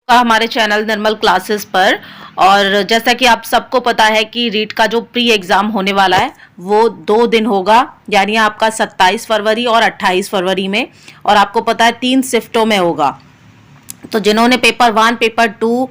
का हमारे चैनल निर्मल क्लासेस पर। और जैसा कि आप सबको पता है कि रीट का जो प्री एग्जाम होने वाला है वो 2 दिन होगा, यानी आपका 27 फरवरी और 28 फरवरी में। और आपको पता है 3 शिफ्टों में होगा। तो जिन्होंने पेपर 1 पेपर 2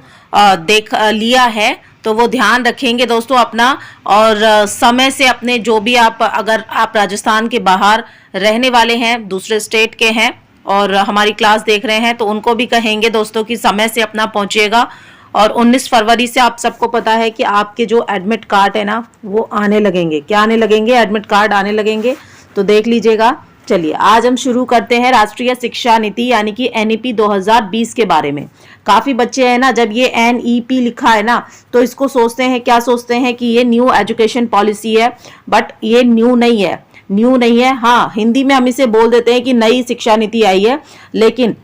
देख लिया है तो वो ध्यान रखेंगे दोस्तों अपना, और समय से अपने जो भी अगर आप राजस्थान के बाहर रहने वाले हैं, दूसरे स्टेट के हैं और हमारी क्लास देख रहे हैं, तो उनको भी कहेंगे दोस्तों कि समय से अपना पहुंचिएगा। और 19 फरवरी से आप सबको पता है कि आपके जो एडमिट कार्ड है ना वो आने लगेंगे। क्या आने लगेंगे? एडमिट कार्ड आने लगेंगे, तो देख लीजिएगा। चलिए आज हम शुरू करते हैं राष्ट्रीय शिक्षा नीति यानी कि एनईपी 2020 के बारे में। काफी बच्चे हैं ना, जब ये एनईपी लिखा है ना तो इसको सोचते हैं, क्या सोचते हैं कि ये न्यू एजुकेशन पॉलिसी है, बट ये न्यू नहीं है। न्यू नहीं है। हाँ, हिंदी में हम इसे बोल देते हैं कि नई शिक्षा नीति आई है, लेकिन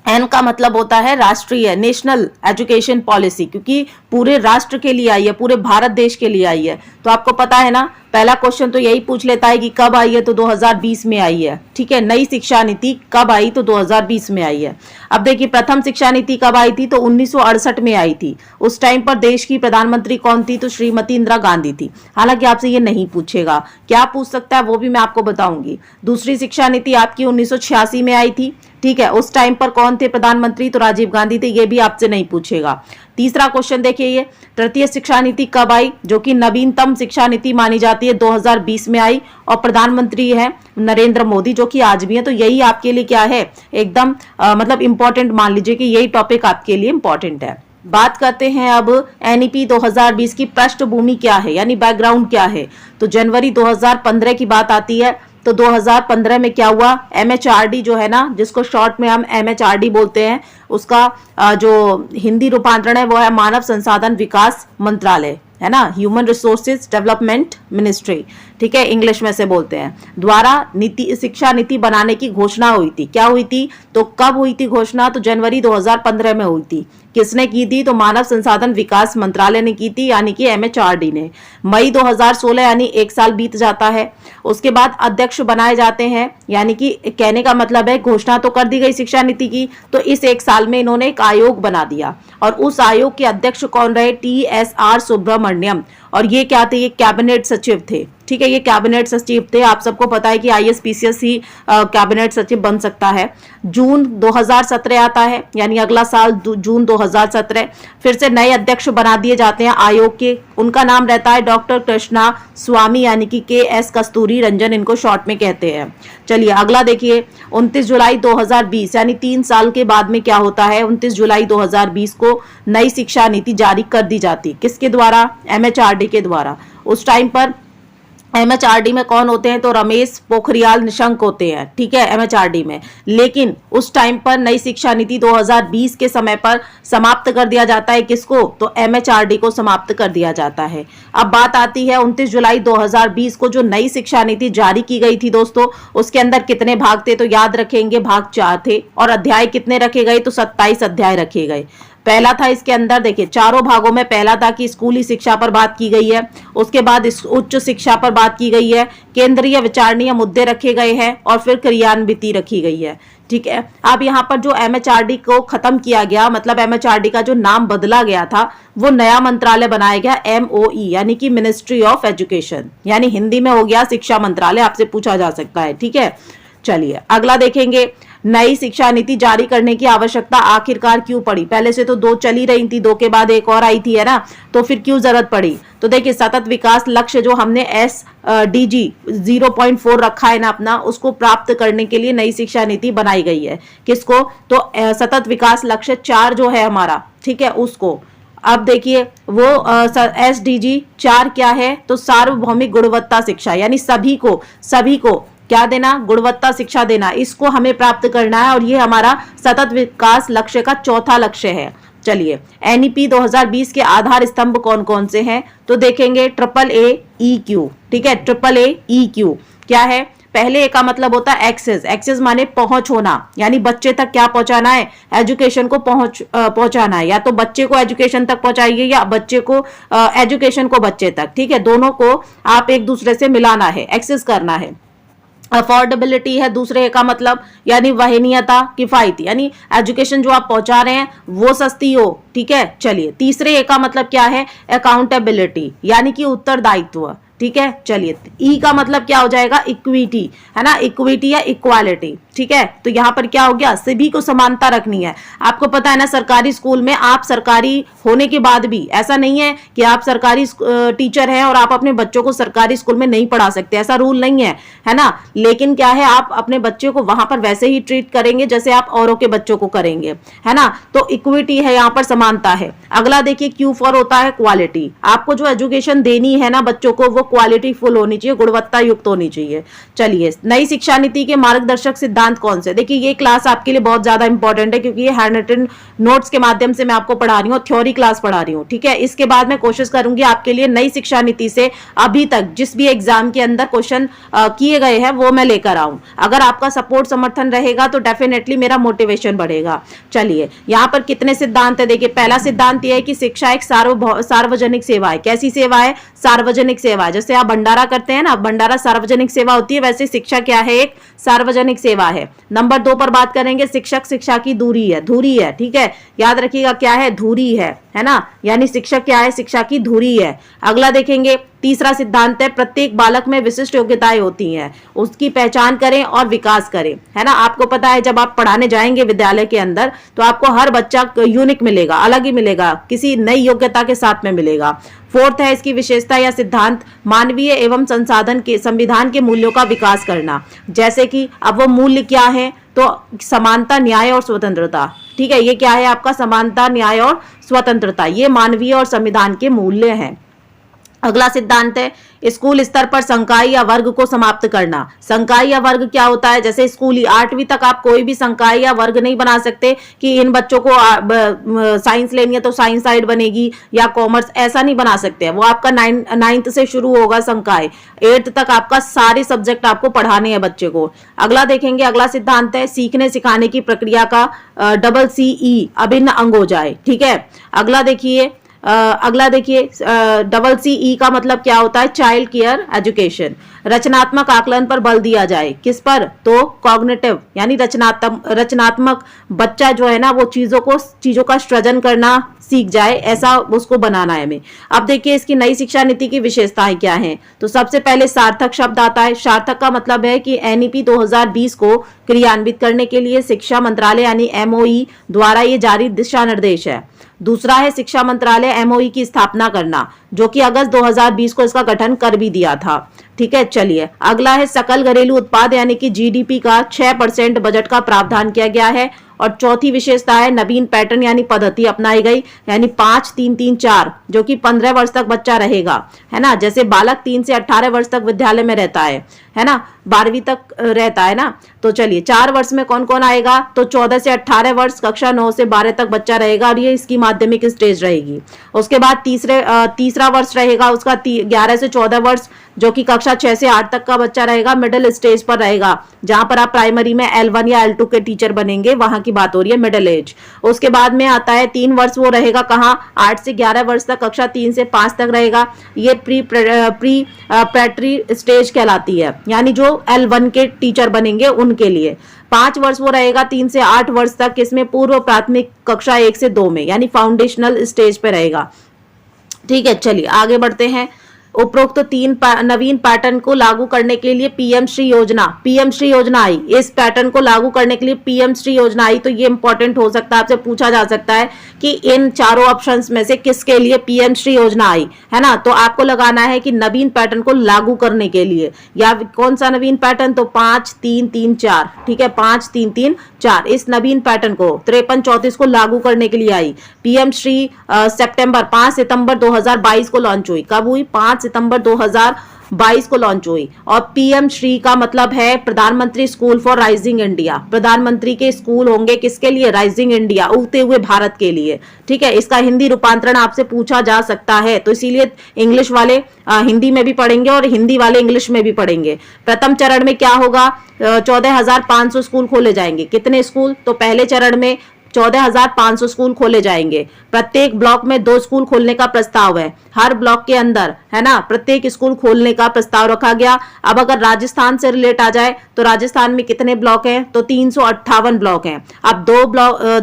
एन का मतलब होता है राष्ट्रीय, नेशनल एजुकेशन पॉलिसी, क्योंकि पूरे राष्ट्र के लिए आई है, पूरे भारत देश के लिए आई है। तो आपको पता है ना, पहला क्वेश्चन तो यही पूछ लेता है कि कब आई है, तो 2020 में आई है। ठीक है, नई शिक्षा नीति कब आई, तो 2020 में आई है। अब देखिए प्रथम शिक्षा नीति कब आई थी, तो 1968 में आई थी। उस टाइम पर देश की प्रधानमंत्री कौन थी, तो श्रीमती इंदिरा गांधी थी। हालांकि आपसे ये नहीं पूछेगा, क्या पूछ सकता है वो भी मैं आपको बताऊंगी। दूसरी शिक्षा नीति आपकी 1986 में आई थी। ठीक है, उस टाइम पर कौन थे प्रधानमंत्री, तो राजीव गांधी थे। ये भी आपसे नहीं पूछेगा। तीसरा क्वेश्चन देखिए, ये तृतीय शिक्षा नीति कब आई, जो कि नवीनतम शिक्षा नीति मानी जाती है, 2020 में आई। और प्रधानमंत्री है नरेंद्र मोदी, जो कि आज भी है। तो यही आपके लिए क्या है, एकदम मतलब इंपॉर्टेंट मान लीजिए कि यही टॉपिक आपके लिए इंपॉर्टेंट है। बात करते हैं अब एनईपी 2020 की पृष्ठभूमि क्या है, यानी बैकग्राउंड क्या है। तो जनवरी 2015 की बात आती है। तो 2015 में क्या हुआ, एमएचआरडी जो है ना, जिसको शॉर्ट में हम एमएचआरडी बोलते हैं, उसका जो हिंदी रूपांतरण है वो है मानव संसाधन विकास मंत्रालय, है ना, ह्यूमन रिसोर्सेज डेवलपमेंट मिनिस्ट्री। ठीक है, इंग्लिश में से बोलते हैं, द्वारा नीति शिक्षा नीति बनाने की घोषणा हुई थी। क्या हुई थी, तो कब हुई थी घोषणा, तो जनवरी 2015 में हुई थी। किसने की थी, तो मानव संसाधन विकास मंत्रालय ने की थी, यानी कि एमएचआरडी ने। मई 2016 यानी 1 साल बीत जाता है। उसके बाद अध्यक्ष बनाए जाते हैं, यानी कि कहने का मतलब है घोषणा तो कर दी गई शिक्षा नीति की, तो इस 1 साल में इन्होंने एक आयोग बना दिया। और उस आयोग के अध्यक्ष कौन रहे, TSR सुब्रमण्यम। और ये क्या थे, ये कैबिनेट सचिव थे। ठीक है, ये कैबिनेट सचिव थे। आप सबको पता है कि IAS PCS ही कैबिनेट सचिव बन सकता है। जून 2017 आता है, यानी अगला साल जून 2017 फिर से नए अध्यक्ष बना दिए जाते हैं आयोग के। उनका नाम रहता है डॉक्टर कृष्णा स्वामी, यानी कि KS कस्तूरी रंजन, इनको शॉर्ट में कहते हैं। चलिए अगला देखिए, 29 जुलाई 2020 यानी 3 साल के बाद में क्या होता है, 29 जुलाई 2020 को नई शिक्षा नीति जारी कर दी जाती। किसके द्वारा, एमएचआरडी के द्वारा। उस टाइम पर एमएचआरडी में कौन होते हैं, तो रमेश पोखरियाल निशंक होते हैं। ठीक है, एमएचआरडी में। लेकिन उस टाइम पर नई शिक्षा नीति 2020 के समय पर समाप्त कर दिया जाता है। किसको, तो एमएचआरडी को समाप्त कर दिया जाता है। अब बात आती है 29 जुलाई 2020 को जो नई शिक्षा नीति जारी की गई थी दोस्तों, उसके अंदर कितने भाग थे, तो याद रखेंगे भाग 4 थे। और अध्याय कितने रखे गए, तो 27 अध्याय रखे गए। पहला था इसके अंदर, देखिए चारों भागों में, पहला था कि स्कूली शिक्षा पर बात की गई है। उसके बाद उच्च शिक्षा पर बात की गई है, केंद्रीय विचारणीय मुद्दे रखे गए हैं, और फिर क्रियान्विति रखी गई है। ठीक है, अब यहाँ पर जो एमएचआरडी को खत्म किया गया, मतलब एमएचआरडी का जो नाम बदला गया था, वो नया मंत्रालय बनाया गया MOE, यानी कि मिनिस्ट्री ऑफ एजुकेशन, यानी हिंदी में हो गया शिक्षा मंत्रालय। आपसे पूछा जा सकता है। ठीक है, चलिए अगला देखेंगे, नई शिक्षा नीति जारी करने की आवश्यकता आखिरकार क्यों पड़ी। पहले से तो 2 चली रही थी, 2 के बाद एक और आई थी, है ना, तो फिर क्यों जरूरत पड़ी। तो देखिए सतत विकास लक्ष्य जो हमने SDG 0.4 रखा है ना अपना, उसको प्राप्त करने के लिए नई शिक्षा नीति बनाई गई है। किसको, तो सतत विकास लक्ष्य 4 जो है हमारा, ठीक है, उसको। अब देखिए वो SDG 4 क्या है, तो सार्वभौमिक गुणवत्ता शिक्षा, यानी सभी को क्या देना, गुणवत्ता शिक्षा देना, इसको हमें प्राप्त करना है। और ये हमारा सतत विकास लक्ष्य का चौथा लक्ष्य है। चलिए एनईपी 2020 के आधार स्तंभ कौन कौन से हैं, तो देखेंगे AAEQ। ठीक है, AAEQ क्या है, पहले ए का मतलब होता है एक्सेस। एक्सेस माने पहुंच होना, यानी बच्चे तक क्या पहुंचाना है, एजुकेशन को पहुंचाना है। या तो बच्चे को एजुकेशन तक पहुंचाइए, या बच्चे को एजुकेशन को बच्चे तक। ठीक है, दोनों को आप एक दूसरे से मिलाना है, एक्सेस करना है। अफोर्डेबिलिटी है दूसरे ए का मतलब, यानी वहनीयता, किफायती, यानी एजुकेशन जो आप पहुंचा रहे हैं वो सस्ती हो। ठीक है, चलिए तीसरे ए का मतलब क्या है, अकाउंटेबिलिटी, यानी कि उत्तरदायित्व। ठीक है, चलिए ई का मतलब क्या हो जाएगा, इक्विटी, है ना, इक्विटी या इक्वालिटी। ठीक है, तो यहां पर क्या हो गया, सभी को समानता रखनी है। आपको पता है ना, सरकारी स्कूल में आप सरकारी होने के बाद भी ऐसा नहीं है कि आप सरकारी टीचर हैं और आप अपने बच्चों को सरकारी स्कूल में नहीं पढ़ा सकते, ऐसा रूल नहीं है ना। लेकिन क्या है, आप अपने बच्चे को वहां पर वैसे ही ट्रीट करेंगे जैसे आप औरों के बच्चों को करेंगे, है ना। तो इक्विटी है, यहां पर समानता है। अगला देखिए क्यू फॉर होता है क्वालिटी। आपको जो एजुकेशन देनी है ना बच्चों को, वो क्वालिटी फुल होनी चाहिए, गुणवत्ता युक्त होनी चाहिए। चलिए, नई शिक्षा नीति के मार्गदर्शक सिद्धांत कौन से। देखिए ये क्लास आपके लिए बहुत ज्यादा इंपॉर्टेंट है, क्योंकि ये हैंड रिटन नोट्स के माध्यम से मैं आपको पढ़ा रही हूँ, थ्योरी क्लास पढ़ा रही हूँ। ठीक है, इसके बाद मैं कोशिश करूंगी आपके लिए नई शिक्षा नीति से अभी तक जिस भी एग्जाम के अंदर क्वेश्चन किए गए हैं वो मैं लेकर आऊं। अगर आपका सपोर्ट समर्थन रहेगा तो डेफिनेटली मेरा मोटिवेशन बढ़ेगा। चलिए, यहाँ पर कितने सिद्धांत है, देखिए पहला सिद्धांत यह है कि शिक्षा एक सार्वजनिक सेवा है। कैसी सेवा है, सार्वजनिक सेवा है। जैसे आप भंडारा करते हैं ना, भंडारा सार्वजनिक सेवा होती है, वैसे शिक्षा क्या है, एक सार्वजनिक सेवा है। नंबर 2 पर बात करेंगे, शिक्षक शिक्षा की धुरी है, धुरी है। ठीक है, याद रखिएगा क्या है, धुरी है ना, यानी शिक्षक क्या है, शिक्षा की धुरी है। अगला देखेंगे, तीसरा सिद्धांत है, प्रत्येक बालक में विशिष्ट योग्यताएं होती हैं, उसकी पहचान करें और विकास करें, है ना। आपको पता है जब आप पढ़ाने जाएंगे विद्यालय के अंदर तो आपको हर बच्चा यूनिक मिलेगा, अलग ही मिलेगा, किसी नई योग्यता के साथ में मिलेगा। फोर्थ है इसकी विशेषता या सिद्धांत, मानवीय एवं संविधान के मूल्यों का विकास करना। जैसे कि अब वो मूल्य क्या है, तो समानता, न्याय और स्वतंत्रता। ठीक है, ये क्या है आपका, समानता, न्याय और स्वतंत्रता, ये मानवीय और संविधान के मूल्य हैं। अगला सिद्धांत है स्कूल स्तर पर संकाय या वर्ग को समाप्त करना। संकाय या वर्ग क्या होता है, जैसे स्कूली 8वीं तक आप कोई भी संकाय या वर्ग नहीं बना सकते कि इन बच्चों को साइंस लेनी है तो साइंस साइड बनेगी या कॉमर्स, ऐसा नहीं बना सकते। वो आपका 9th से शुरू होगा संकाय, 8th तक आपका सारे सब्जेक्ट आपको पढ़ाने हैं बच्चे को। अगला देखेंगे, अगला सिद्धांत है सीखने सिखाने की प्रक्रिया का CCE अभिन्न अंग हो जाए। ठीक है, अगला देखिए CCE का मतलब क्या होता है, चाइल्ड केयर एजुकेशन। रचनात्मक आकलन पर बल दिया जाए, किस पर, तो कॉग्निटिव, यानी रचनात्मक बच्चा जो है ना वो चीजों का सृजन करना सीख जाए, ऐसा उसको बनाना है हमें। अब देखिए इसकी नई शिक्षा नीति की विशेषताएं क्या हैं। तो सबसे पहले सार्थक शब्द आता है। सार्थक का मतलब है कि NEP 2020 को क्रियान्वित करने के लिए शिक्षा मंत्रालय यानी MOE द्वारा ये जारी दिशा निर्देश है। दूसरा है शिक्षा मंत्रालय MOE की स्थापना करना, जो कि अगस्त 2020 को इसका गठन कर भी दिया था। ठीक है, चलिए अगला है सकल घरेलू उत्पाद यानी कि GDP का 6% बजट का प्रावधान किया गया है। और चौथी विशेषता है नवीन पैटर्न यानी पद्धति अपनाई गई, यानी 5-3-3-4, जो कि 15 वर्ष तक बच्चा रहेगा, है ना। जैसे बालक 3 से 18 वर्ष तक विद्यालय में रहता है ना, 12वीं तक रहता है ना। तो चलिए 4 वर्ष में कौन कौन आएगा, तो 14 से 18 वर्ष, कक्षा 9 से 12 तक बच्चा रहेगा और ये इसकी माध्यमिक स्टेज रहेगी। उसके बाद तीसरा वर्ष रहेगा उसका 11 से 14 वर्ष, जो कि कक्षा 6 से 8 तक का बच्चा रहेगा, मिडिल स्टेज पर रहेगा, जहां पर आप प्राइमरी में L1 या L2 के टीचर बनेंगे, वहां की बात हो रही है, मिडिल एज। उसके बाद में आता है 3 वर्ष, वो रहेगा कहाँ, 8 से 11 वर्ष तक, कक्षा 3 से 5 तक रहेगा। ये प्री प्रेटरी स्टेज कहलाती है, यानी जो L1 के टीचर बनेंगे उनके लिए। 5 वर्ष वो रहेगा 3 से 8 वर्ष तक, इसमें पूर्व प्राथमिक कक्षा 1 से 2 में, यानी फाउंडेशनल स्टेज पे रहेगा। ठीक है, चलिए आगे बढ़ते हैं। उपरोक्त 3 नवीन पैटर्न को लागू करने के लिए पीएम श्री योजना आई। इस पैटर्न को लागू करने के लिए पीएम श्री योजना आई। तो ये इंपॉर्टेंट हो सकता है, आपसे पूछा जा सकता है कि इन चारों ऑप्शंस में से किसके लिए पीएम श्री योजना आई, है ना। तो आपको लगाना है कि नवीन पैटर्न को लागू करने के लिए, या कौन सा नवीन पैटर्न, तो 5-3-3-4। ठीक है, 5-3-3-4 इस नवीन पैटर्न को 53-34 को लागू करने के लिए आई। पीएम श्री 5 सितंबर 2022 को लॉन्च हुई। कब हुई, 5 सितंबर 2022 को लॉन्च हुई। और पीएम श्री का मतलब है प्रधानमंत्री स्कूल फॉर राइजिंग इंडिया। प्रधानमंत्री के स्कूल होंगे किसके लिए, राइजिंग इंडिया, उगते हुए भारत के लिए। ठीक है, इसका हिंदी रूपांतरण आपसे पूछा जा सकता है, तो इसीलिए इंग्लिश वाले हिंदी में भी पढ़ेंगे और हिंदी वाले इंग्लिश में भी पढ़ेंगे। प्रथम चरण में क्या होगा, 14,500 स्कूल खोले जाएंगे। कितने स्कूल, तो पहले चरण में 14,500 स्कूल खोले जाएंगे। प्रत्येक ब्लॉक में 2 स्कूल खोलने का प्रस्ताव है। हर ब्लॉक के अंदर, है ना, प्रत्येक स्कूल खोलने का प्रस्ताव रखा गया। अब अगर राजस्थान से रिलेट आ जाए तो राजस्थान में कितने ब्लॉक हैं? तो 358 ब्लॉक हैं। अब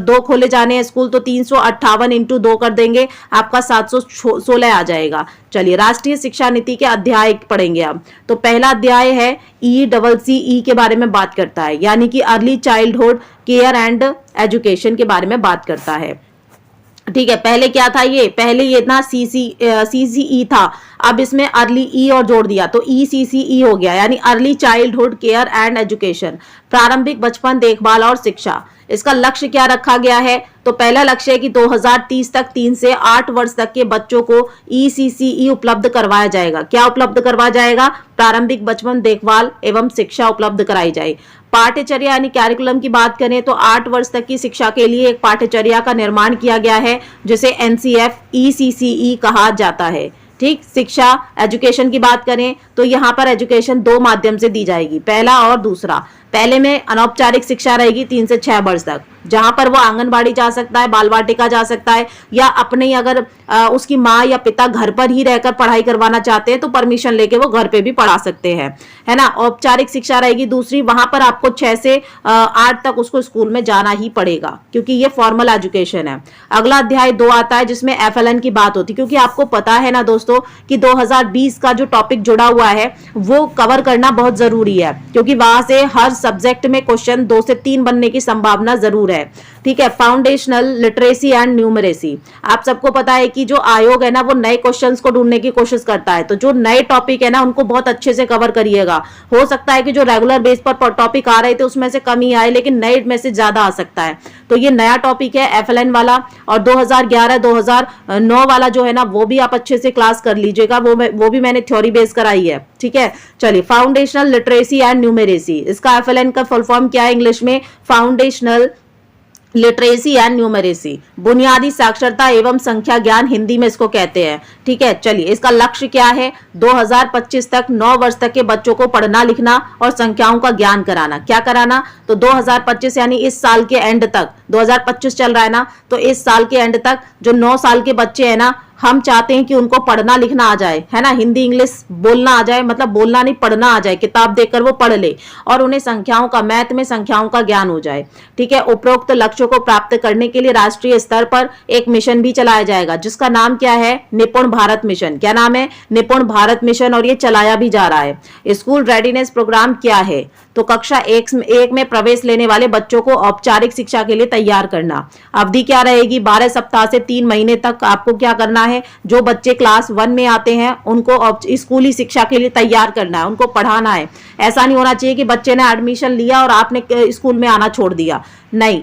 2 खोले जाने हैं स्कूल, तो 358 इंटू 2 कर देंगे, आपका 716 आ जाएगा। चलिए, राष्ट्रीय शिक्षा नीति के अध्याय पढ़ेंगे अब। तो पहला अध्याय है ECCE के बारे में बात करता है, यानी कि early childhood care and education के बारे में बात करता है। ठीक है, पहले क्या था? पहले ये ना CCE था, अब इसमें अर्ली E और जोड़ दिया तो ECCE हो गया, यानी early childhood care and education, प्रारंभिक बचपन देखभाल और शिक्षा। इसका लक्ष्य क्या रखा गया है? तो पहला लक्ष्य है कि 2030 तक 3 से 8 वर्ष तक के बच्चों को ECCE उपलब्ध करवाया जाएगा। क्या उपलब्ध करवाया जाएगा? प्रारंभिक बचपन देखभाल एवं शिक्षा उपलब्ध कराई जाए। पाठ्यचर्या यानी कैरिकुलम की बात करें तो 8 वर्ष तक की शिक्षा के लिए एक पाठ्यचर्या का निर्माण किया गया है, जिसे NCF ECCE कहा जाता है। ठीक, शिक्षा एजुकेशन की बात करें तो यहाँ पर एजुकेशन 2 माध्यम से दी जाएगी, पहला और दूसरा। पहले में अनौपचारिक शिक्षा रहेगी 3 से 6 वर्ष तक, जहां पर वो आंगनबाड़ी जा सकता है, बाल वाटिका जा सकता है, या अपने अगर उसकी माँ या पिता घर पर ही रहकर पढ़ाई करवाना चाहते हैं तो परमिशन लेके वो घर पे भी पढ़ा सकते हैं, है ना। औपचारिक शिक्षा रहेगी दूसरी, वहां पर आपको 6 से 8 तक उसको स्कूल में जाना ही पड़ेगा, क्योंकि ये फॉर्मल एजुकेशन है। अगला अध्याय 2 आता है, जिसमें FLN की बात होती है, क्योंकि आपको पता है ना दोस्तों कि 2020 का जो टॉपिक जुड़ा हुआ है वो कवर करना बहुत जरूरी है, क्योंकि वहां से हर सब्जेक्ट में क्वेश्चन 2 से 3 बनने की संभावना जरूर है। ठीक है, फाउंडेशनल लिटरेसी एंड न्यूमरेसी। आप सबको पता है कि जो आयोग है ना वो नए क्वेश्चंस को ढूंढने की कोशिश करता है, तो जो नए टॉपिक है ना उनको बहुत अच्छे से कवर करिएगा। हो सकता है कि जो रेगुलर बेस पर टॉपिक आ रहे थे उसमें से कम ही आए, लेकिन नए में से ज्यादा आ सकता है। तो ये नया टॉपिक है FLN वाला, और 2011-2009 वाला जो है ना वो भी आप अच्छे से क्लास कर लीजिएगा, वो भी मैंने थ्योरी बेस कराई है। ठीक है, चलिए, फाउंडेशनल लिटरेसी एंड न्यूमरेसी, इसका FLN का फुल फॉर्म क्या है इंग्लिश में? फाउंडेशनल लिटरेसी एंड न्यूमरेसी, बुनियादी साक्षरता एवं संख्या ज्ञान हिंदी में इसको कहते हैं। ठीक है, चलिए, इसका लक्ष्य क्या है? 2025 तक 9 वर्ष तक के बच्चों को पढ़ना लिखना और संख्याओं का ज्ञान कराना। क्या कराना? तो 2025 यानी इस साल के एंड तक, 2025 चल रहा है ना, तो इस साल के एंड तक जो 9 साल के बच्चे हैं ना, हम चाहते हैं कि उनको पढ़ना लिखना आ जाए, है ना, हिंदी इंग्लिश बोलना आ जाए, मतलब बोलना नहीं पढ़ना आ जाए, किताब देखकर वो पढ़ ले, और उन्हें संख्याओं का, मैथ में संख्याओं का ज्ञान हो जाए। ठीक है, उपरोक्त लक्ष्यों को प्राप्त करने के लिए राष्ट्रीय स्तर पर एक मिशन भी चलाया जाएगा, जिसका नाम क्या है? निपुण भारत मिशन। क्या नाम है? निपुण भारत मिशन, और ये चलाया भी जा रहा है। स्कूल रेडीनेस प्रोग्राम क्या है? तो कक्षा 1 में प्रवेश लेने वाले बच्चों को औपचारिक शिक्षा के लिए तैयार करना। अवधि क्या रहेगी? 12 सप्ताह से 3 महीने तक आपको क्या करना है? जो बच्चे क्लास 1 में आते हैं उनको स्कूली शिक्षा के लिए तैयार करना है, उनको पढ़ाना है। ऐसा नहीं होना चाहिए कि बच्चे ने एडमिशन लिया और आपने स्कूल में आना छोड़ दिया, नहीं।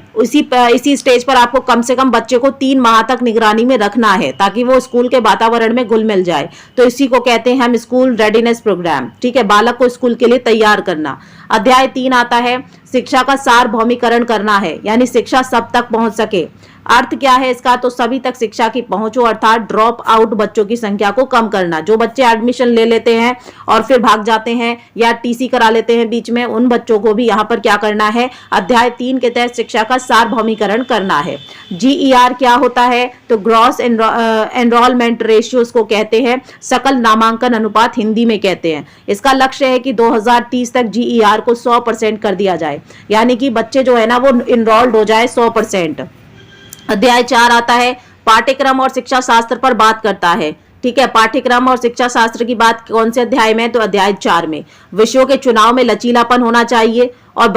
इसी स्टेज पर आपको कम से कम बच्चे को 3 माह तक निगरानी में रखना है, ताकि वो स्कूल के वातावरण में घुल मिल जाए। तो इसी को कहते हैं हम स्कूल रेडीनेस प्रोग्राम। ठीक है, बालक को स्कूल के लिए तैयार करना। अध्याय 3 आता है, शिक्षा का सार्वभौमिकरण करना है, यानी शिक्षा सब तक पहुंच सके। अर्थ क्या है इसका? तो सभी तक शिक्षा की पहुंच हो, अर्थात ड्रॉप आउट बच्चों की संख्या को कम करना। जो बच्चे एडमिशन ले लेते हैं और फिर भाग जाते हैं या TC करा लेते हैं बीच में, उन बच्चों को भी यहाँ पर क्या करना है? अध्याय 3 के तहत शिक्षा का सार्वभौमिकरण करना है। GER क्या होता है? तो ग्रॉस एनरोलमेंट रेशियो को कहते हैं, सकल नामांकन अनुपात हिंदी में कहते हैं। इसका लक्ष्य है कि 2030 तक GER को 100% कर दिया जाए, यानी कि बच्चे जो है ना वो इनरोल्ड हो जाए 100%। अध्याय 4 आता है, पाठ्यक्रम और शिक्षा शास्त्र पर बात करता है। ठीक है, पाठ्यक्रम और शिक्षा शास्त्र की बात कौन से अध्याय में? तो अध्याय 4 में। विषयों के चुनाव में लचीलापन होना चाहिए, और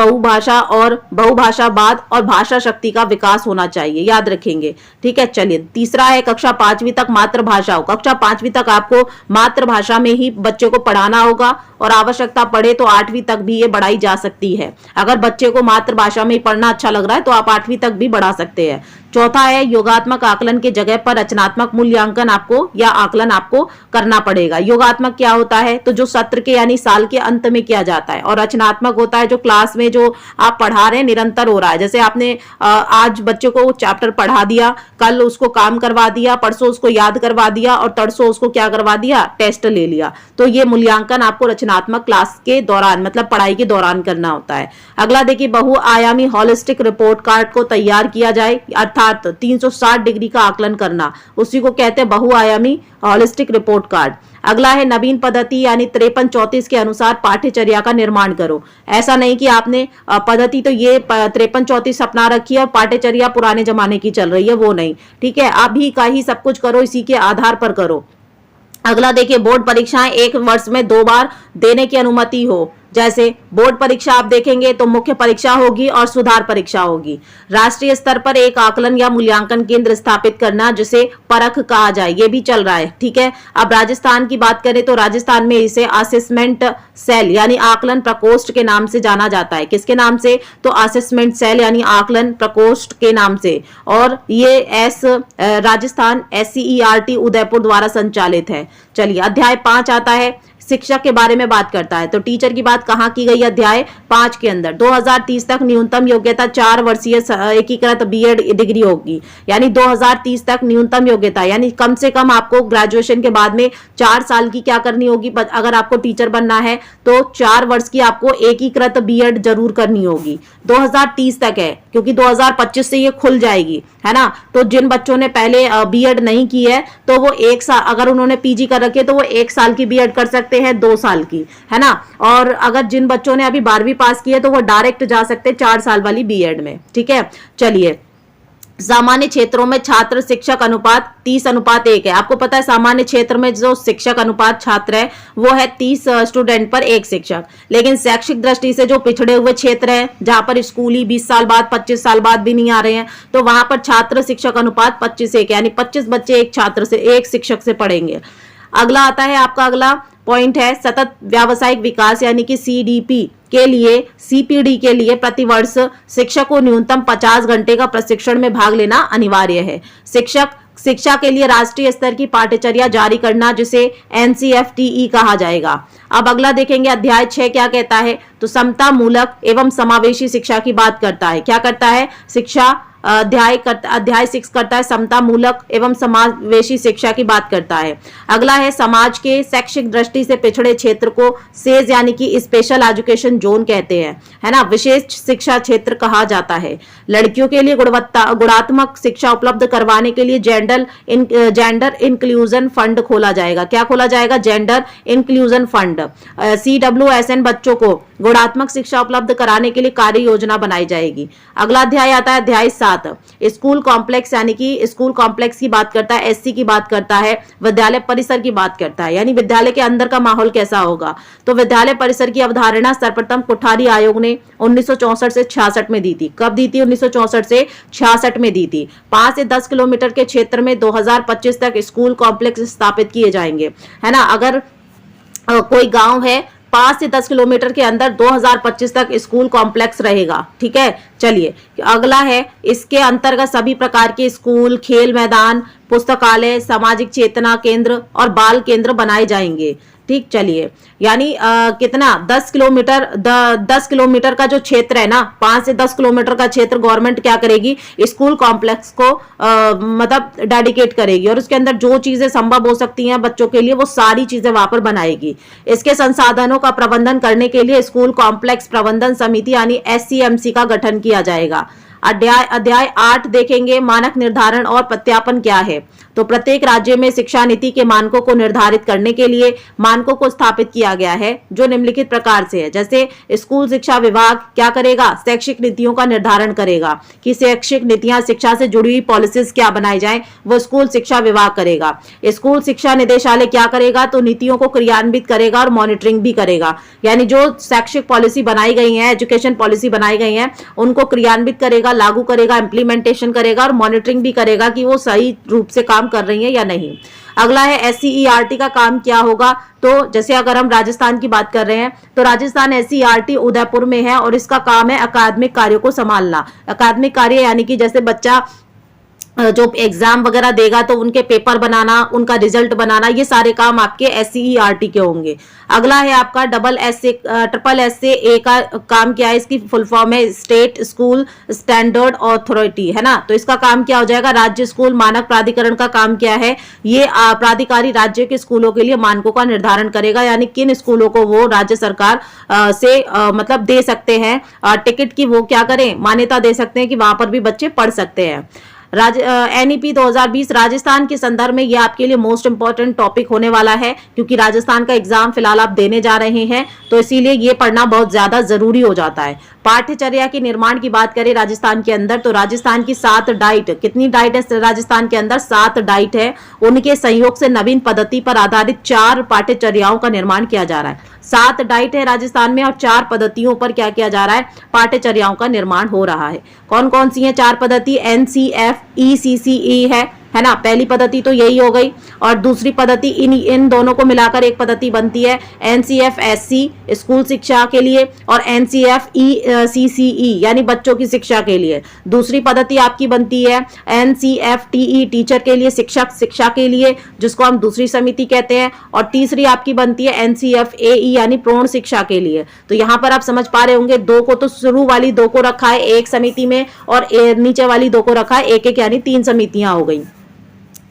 बहुभाषावाद और भाषा शक्ति का विकास होना चाहिए, याद रखेंगे। ठीक है, चलिए, तीसरा है कक्षा 5वीं तक मातृभाषा। कक्षा 5वीं तक आपको मातृभाषा में ही बच्चे को पढ़ाना होगा, और आवश्यकता पड़े तो 8वीं तक भी ये बढ़ाई जा सकती है। अगर बच्चे को मातृभाषा में ही पढ़ना अच्छा लग रहा है तो आप 8वीं तक भी बढ़ा सकते हैं। चौथा है योगात्मक आकलन के जगह पर रचनात्मक मूल्यांकन आपको या आकलन आपको करना पड़ेगा। योगात्मक क्या होता है, तो जो सत्र के यानी साल के अंत में किया जाता है, और रचनात्मक होता है जो क्लास में जो आप पढ़ा रहे हैं निरंतर हो रहा है। जैसे आपने आज बच्चे को चैप्टर पढ़ा दिया, कल उसको काम करवा दिया, परसों उसको याद करवा दिया और तरसों उसको क्या करवा दिया, टेस्ट ले लिया। तो ये मूल्यांकन आपको रचनात्मक क्लास के दौरान मतलब पढ़ाई के दौरान करना होता है। अगला देखिए बहुआयामी हॉलिस्टिक रिपोर्ट कार्ड को तैयार किया जाए, अर्थात 360 डिग्री का आकलन करना, उसी को कहते हैं बहुआयामी हॉलिस्टिक रिपोर्ट कार्ड। अगला है नवीन पद्धति यानी 53-34 के अनुसार पाठ्यचर्या का निर्माण करो। ऐसा नहीं कि आपने पद्धति तो ये 53-34 अपना रखी है और पाठ्यचर्या पुराने जमाने की चल रही है, वो नहीं, ठीक है। अभी का ही सब कुछ करो, इसी के आधार पर करो। अगला देखिए बोर्ड परीक्षाएं 1 वर्ष में 2 बार देने की अनुमति हो। जैसे बोर्ड परीक्षा आप देखेंगे तो मुख्य परीक्षा होगी और सुधार परीक्षा होगी। राष्ट्रीय स्तर पर एक आकलन या मूल्यांकन केंद्र स्थापित करना जिसे परख कहा जाए, ये भी चल रहा है, ठीक है। अब राजस्थान की बात करें तो राजस्थान में इसे असेसमेंट सेल यानी आकलन प्रकोष्ठ के नाम से जाना जाता है। किसके नाम से, तो असेसमेंट सेल यानी आकलन प्रकोष्ठ के नाम से। और ये राजस्थान SCERT उदयपुर द्वारा संचालित है। चलिए अध्याय 5 आता है, शिक्षक के बारे में बात करता है। तो टीचर की बात कहाँ की गई, अध्याय 5 के अंदर। 2030 तक न्यूनतम योग्यता 4 वर्षीय एकीकृत बीएड डिग्री होगी। यानी 2030 तक न्यूनतम योग्यता यानी कम से कम आपको ग्रेजुएशन के बाद में 4 साल की क्या करनी होगी, अगर आपको टीचर बनना है तो 4 वर्ष की आपको एकीकृत बीएड जरूर करनी होगी। 2030 तक है क्योंकि 2025 से ये खुल जाएगी, है ना। तो जिन बच्चों ने पहले बीएड नहीं की है तो वो 1 साल, अगर उन्होंने पीजी कर रखी है तो वो 1 साल की बीएड कर सकते हैं, 2 साल की, है ना। और अगर जिन बच्चों ने अभी 12वीं पास की है तो वो डायरेक्ट जा सकते हैं 4 साल वाली बीएड में, ठीक है। चलिए सामान्य क्षेत्रों में छात्र शिक्षक अनुपात 30:1 है। आपको पता है सामान्य क्षेत्र में जो शिक्षक अनुपात छात्र है वो है 30 स्टूडेंट पर 1 शिक्षक। लेकिन शैक्षिक दृष्टि से जो पिछड़े हुए क्षेत्र है जहां पर स्कूली 20 साल बाद 25 साल बाद भी नहीं आ रहे हैं, तो वहां पर छात्र शिक्षक अनुपात 25:1 यानी 25 बच्चे एक छात्र से, एक शिक्षक से पढ़ेंगे। अगला आता है आपका अगला पॉइंट है सतत व्यावसायिक विकास यानी कि CDP के लिए, CPD के लिए प्रतिवर्ष शिक्षक को न्यूनतम 50 घंटे का प्रशिक्षण में भाग लेना अनिवार्य है। शिक्षा के लिए राष्ट्रीय स्तर की पाठ्यचर्या जारी करना जिसे NCFTE कहा जाएगा। अब अगला देखेंगे अध्याय 6 क्या कहता है, तो समता मूलक एवं समावेशी शिक्षा की बात करता है। क्या करता है, शिक्षा अध्याय 6 करता है समता मूलक एवं समावेशी शिक्षा की बात करता है। अगला है समाज के शैक्षिक दृष्टि से पिछड़े क्षेत्र को सेज यानी कि स्पेशल एजुकेशन जोन कहते हैं, है ना, विशेष शिक्षा क्षेत्र कहा जाता है। लड़कियों के लिए गुणात्मक शिक्षा उपलब्ध करवाने के लिए जेंडर इंक्लूजन फंड खोला जाएगा। क्या खोला जाएगा, जेंडर इंक्लूजन फंड। CWSN बच्चों को गुणात्मक शिक्षा उपलब्ध कराने के लिए कार्य योजना बनाई जाएगी। अगला अध्याय आता है अध्याय 7, स्कूल कॉम्प्लेक्स यानी कि स्कूल कॉम्प्लेक्स की बात करता है, SC की बात करता है, विद्यालय परिसर की बात करता है यानी विद्यालय के अंदर का माहौल कैसा होगा। तो विद्यालय परिसर की अवधारणा सर्वप्रथम कोठारी आयोग ने 1964 से 66 में दी थी। कब दी थी, 1964 से 66 में दी थी। 5 से 10 किलोमीटर के क्षेत्र में 2025 तक स्कूल कॉम्प्लेक्स स्थापित किए जाएंगे, है ना। अगर कोई गांव है 5 से 10 किलोमीटर के अंदर 2025 तक स्कूल कॉम्प्लेक्स रहेगा, ठीक है। चलिए अगला है इसके अंतर्गत सभी प्रकार के स्कूल, खेल मैदान, पुस्तकालय, सामाजिक चेतना केंद्र और बाल केंद्र बनाए जाएंगे, ठीक। चलिए यानी कितना 10 किलोमीटर का जो क्षेत्र है ना, 5 से 10 किलोमीटर का क्षेत्र गवर्नमेंट क्या करेगी, स्कूल कॉम्प्लेक्स को मतलब डेडिकेट करेगी और उसके अंदर जो चीजें संभव हो सकती हैं बच्चों के लिए वो सारी चीजें वहां पर बनाएगी। इसके संसाधनों का प्रबंधन करने के लिए स्कूल कॉम्प्लेक्स प्रबंधन समिति यानी SCMC का गठन किया जाएगा। अध्याय 8 देखेंगे मानक निर्धारण और प्रत्यापन क्या है। तो प्रत्येक राज्य में शिक्षा नीति के मानकों को निर्धारित करने के लिए मानकों को स्थापित किया गया है जो निम्नलिखित प्रकार से है। जैसे स्कूल शिक्षा विभाग क्या करेगा, शैक्षिक नीतियों का निर्धारण करेगा कि शैक्षिक नीतियां, शिक्षा से जुड़ी हुई पॉलिसीज क्या बनाई जाए, वो स्कूल शिक्षा विभाग करेगा। स्कूल शिक्षा निदेशालय क्या करेगा, तो नीतियों को क्रियान्वित करेगा और मॉनिटरिंग भी करेगा। यानी जो शैक्षिक पॉलिसी बनाई गई है, एजुकेशन पॉलिसी बनाई गई है, उनको क्रियान्वित करेगा, लागू करेगा, इंप्लीमेंटेशन करेगा और मॉनिटरिंग भी करेगा कि वो सही रूप से काम कर रही है या नहीं। अगला है SCERT का काम क्या होगा। तो जैसे अगर हम राजस्थान की बात कर रहे हैं तो राजस्थान SCERT उदयपुर में है और इसका काम है अकादमिक कार्यों को संभालना। अकादमिक कार्य यानी कि जैसे बच्चा जो एग्जाम वगैरह देगा तो उनके पेपर बनाना, उनका रिजल्ट बनाना, ये सारे काम आपके SCERT के होंगे। अगला है आपका ट्रिपल एस ए का काम क्या है, इसकी फुल फॉर्म है स्टेट स्कूल स्टैंडर्ड अथॉरिटी, है ना। तो इसका काम क्या हो जाएगा, राज्य स्कूल मानक प्राधिकरण का काम क्या है, ये प्राधिकारी राज्य के स्कूलों के लिए मानकों का निर्धारण करेगा, यानी किन स्कूलों को वो राज्य सरकार से मतलब दे सकते हैं टिकट की, वो क्या करें, मान्यता दे सकते हैं कि वहां पर भी बच्चे पढ़ सकते हैं। NEP 2020 राजस्थान के संदर्भ में ये आपके लिए मोस्ट इंपॉर्टेंट टॉपिक होने वाला है, क्योंकि राजस्थान का एग्जाम फिलहाल आप देने जा रहे हैं, तो इसीलिए ये पढ़ना बहुत ज्यादा जरूरी हो जाता है। पाठ्यचर्या के निर्माण की बात करें राजस्थान के अंदर, तो राजस्थान की 7 डाइट, कितनी डाइट है राजस्थान के अंदर, 7 डाइट है, उनके सहयोग से नवीन पद्धति पर आधारित 4 पाठ्यचर्याओं का निर्माण किया जा रहा है। 7 डाइट है राजस्थान में और 4 पद्धतियों पर क्या किया जा रहा है, पाठ्यचर्याओं का निर्माण हो रहा है। कौन कौन सी है 4 पद्धति, NCF ECCE है ना, पहली पद्धति तो यही हो गई, और दूसरी पद्धति इन दोनों को मिलाकर एक पद्धति बनती है NCF SC स्कूल शिक्षा के लिए और NCF CCE यानी बच्चों की शिक्षा के लिए। दूसरी पद्धति आपकी बनती है NCF TE टीचर के लिए, शिक्षक शिक्षा के लिए, जिसको हम दूसरी समिति कहते हैं, और तीसरी आपकी बनती है NCF AE यानी प्रौढ़ शिक्षा के लिए। तो यहाँ पर आप समझ पा रहे होंगे, 2 को तो शुरू वाली 2 को रखा है एक समिति में, और नीचे वाली 2 को रखा है एक यानी 3 समितियां हो गई।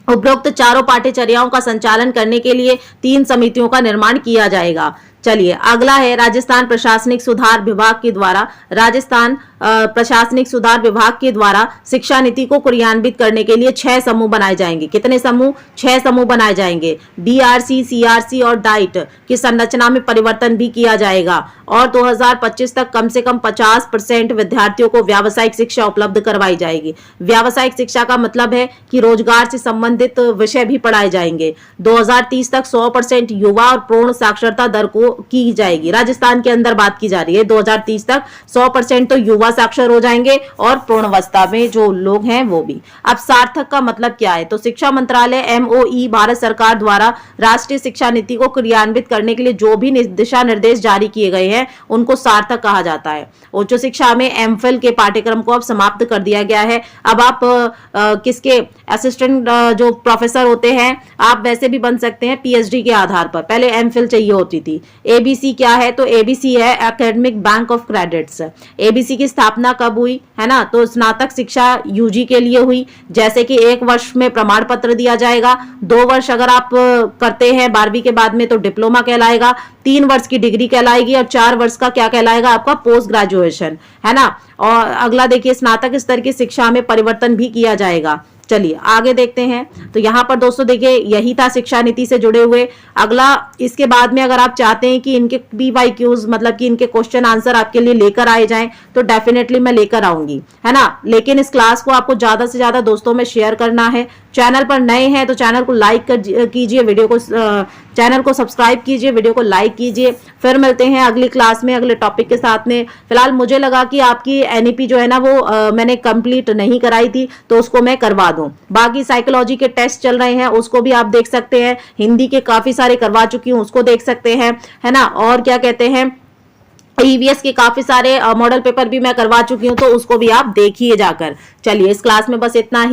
उपरोक्त चारों पाठ्यचर्याओं का संचालन करने के लिए 3 समितियों का निर्माण किया जाएगा। चलिए अगला है राजस्थान प्रशासनिक सुधार विभाग के द्वारा, राजस्थान प्रशासनिक सुधार विभाग के द्वारा शिक्षा नीति को क्रियान्वित करने के लिए 6 समूह बनाए जाएंगे। कितने समूह, 6 समूह बनाए जाएंगे। DRC CRC और डाइट की संरचना में परिवर्तन भी किया जाएगा, और 2025 तक कम से कम 50% विद्यार्थियों को व्यावसायिक शिक्षा उपलब्ध करवाई जाएगी। व्यावसायिक शिक्षा का मतलब है कि रोजगार से संबंधित विषय भी पढ़ाए जाएंगे। 2030 तक 100% युवा और पूर्ण साक्षरता दर को की जाएगी। राजस्थान के अंदर बात की जा रही है, 2030 तक 100% तो युवा साक्षर हो जाएंगे और पूर्णावस्था में जो लोग हैं वो भी। अब सार्थक का मतलब क्या है, तो शिक्षा मंत्रालय MOE भारत सरकार द्वारा राष्ट्रीय शिक्षा नीति को क्रियान्वित करने के लिए जो भी दिशा निर्देश जारी किए गए हैं उनको सार्थक कहा जाता है। उच्च शिक्षा में MPhil के पाठ्यक्रम को अब समाप्त कर दिया गया है। अब आप किसके असिस्टेंट जो प्रोफेसर होते हैं, आप वैसे भी बन सकते हैं PhD के आधार पर, पहले MPhil चाहिए होती थी। ABC क्या है, तो ABC है academic bank of credits. ABC की स्थापना कब हुई, है ना, तो स्नातक शिक्षा UG के लिए हुई, जैसे कि 1 वर्ष में प्रमाण पत्र दिया जाएगा, 2 वर्ष अगर आप करते हैं 12वीं के बाद में तो डिप्लोमा कहलाएगा, 3 वर्ष की डिग्री कहलाएगी, और 4 वर्ष का क्या कहलाएगा, आपका पोस्ट ग्रेजुएशन, है ना। और अगला देखिए, स्नातक स्तर की शिक्षा में परिवर्तन भी किया जाएगा। चलिए आगे देखते हैं। तो यहाँ पर दोस्तों देखिए, यही था शिक्षा नीति से जुड़े हुए। अगला इसके बाद में अगर आप चाहते हैं कि इनके PYQs मतलब कि इनके क्वेश्चन आंसर आपके लिए लेकर आए जाएं, तो डेफिनेटली मैं लेकर आऊंगी, है ना। लेकिन इस क्लास को आपको ज्यादा से ज्यादा दोस्तों में शेयर करना है। चैनल पर नए हैं तो चैनल को लाइक कीजिए, वीडियो को चैनल को सब्सक्राइब कीजिए, वीडियो को लाइक कीजिए। फिर मिलते हैं अगली क्लास में अगले टॉपिक के साथ में। फिलहाल मुझे लगा कि आपकी NEP जो है ना वो मैंने कंप्लीट नहीं कराई थी, तो उसको मैं करवा दूं। बाकी साइकोलॉजी के टेस्ट चल रहे हैं, उसको भी आप देख सकते हैं। हिंदी के काफी सारे करवा चुकी हूँ, उसको देख सकते हैं, है ना। और क्या कहते हैं, EVS के काफी सारे मॉडल पेपर भी मैं करवा चुकी हूँ, तो उसको भी आप देखिए जाकर। चलिए इस क्लास में बस इतना ही।